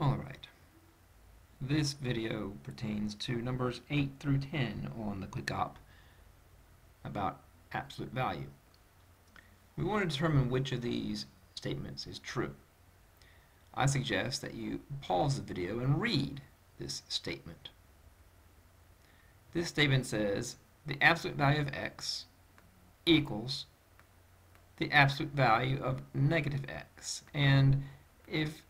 Alright, this video pertains to numbers 8 through 10 on the ClickOp about absolute value. We want to determine which of these statements is true. I suggest that you pause the video and read this statement. This statement says the absolute value of x equals the absolute value of negative x. And if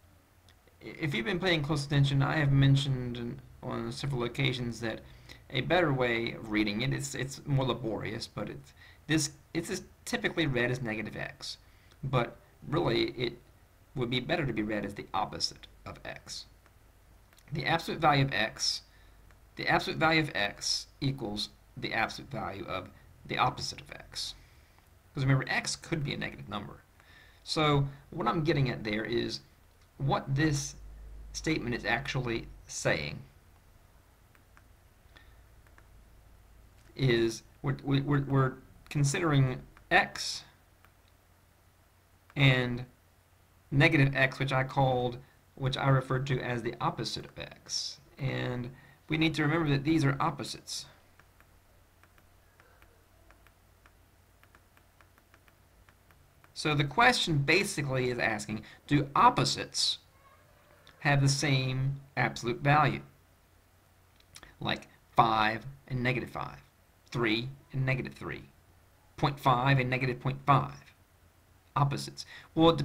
you've been paying close attention, I have mentioned on several occasions that a better way of reading it, it's more laborious, but it's typically read as negative x. But really, it would be better to be read as the opposite of x. The absolute value of x equals the absolute value of the opposite of x. Because remember, x could be a negative number. So what I'm getting at there is what this statement is actually saying is we're considering x and negative x, which I referred to as the opposite of x. And we need to remember that these are opposites. So the question basically is asking, do opposites have the same absolute value? Like 5 and negative 5, 3 and negative 3, 0.5 and negative 0.5. Opposites. Well,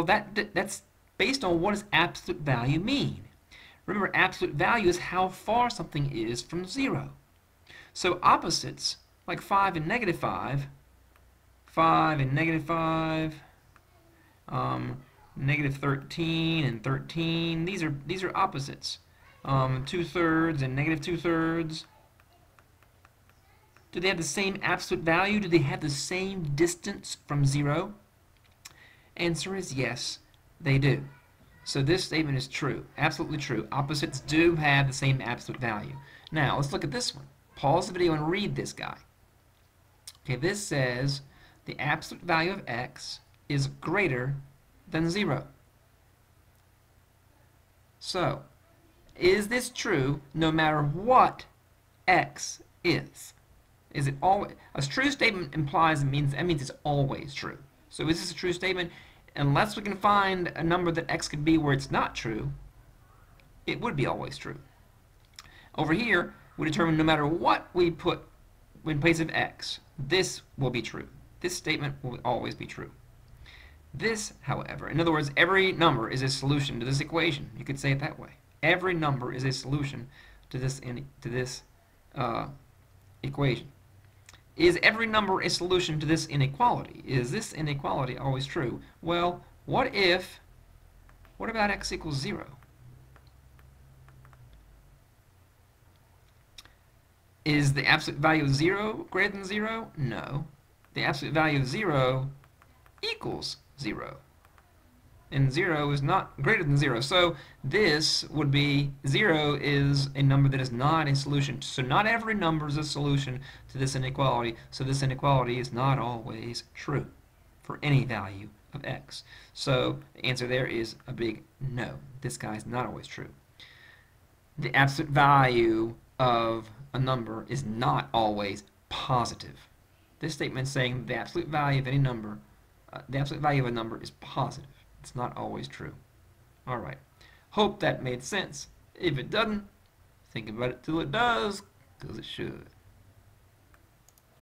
that's based on what does absolute value mean. Remember, absolute value is how far something is from 0. So opposites, like 5 and negative 5, 5 and negative 5, negative 13 and 13. These are opposites. 2/3 and negative 2/3. Do they have the same absolute value? Do they have the same distance from 0? Answer is yes, they do. So this statement is true, absolutely true. Opposites do have the same absolute value. Now let's look at this one. Pause the video and read this guy. Okay, this says the absolute value of x is greater than 0. So, is this true no matter what x is? Is it always a true statement implies that means it's always true. So is this a true statement? Unless we can find a number that x could be where it's not true, it would be always true. Over here, we determine no matter what we put in place of x, this will be true. This statement will always be true. This, however, in other words, every number is a solution to this equation. You could say it that way. Every number is a solution to this equation. Is every number a solution to this inequality? Is this inequality always true? Well, what about x equals 0? Is the absolute value of 0 greater than 0? No. The absolute value of 0 equals 0. And 0 is not greater than 0. So this would be 0 is a number that is not a solution. So not every number is a solution to this inequality. So this inequality is not always true for any value of x. So the answer there is a big no. This guy is not always true. The absolute value of a number is not always positive. This statement is saying the absolute value of any number, the absolute value of a number is positive. It's not always true. All right. Hope that made sense. If it doesn't, think about it till it does, because it should.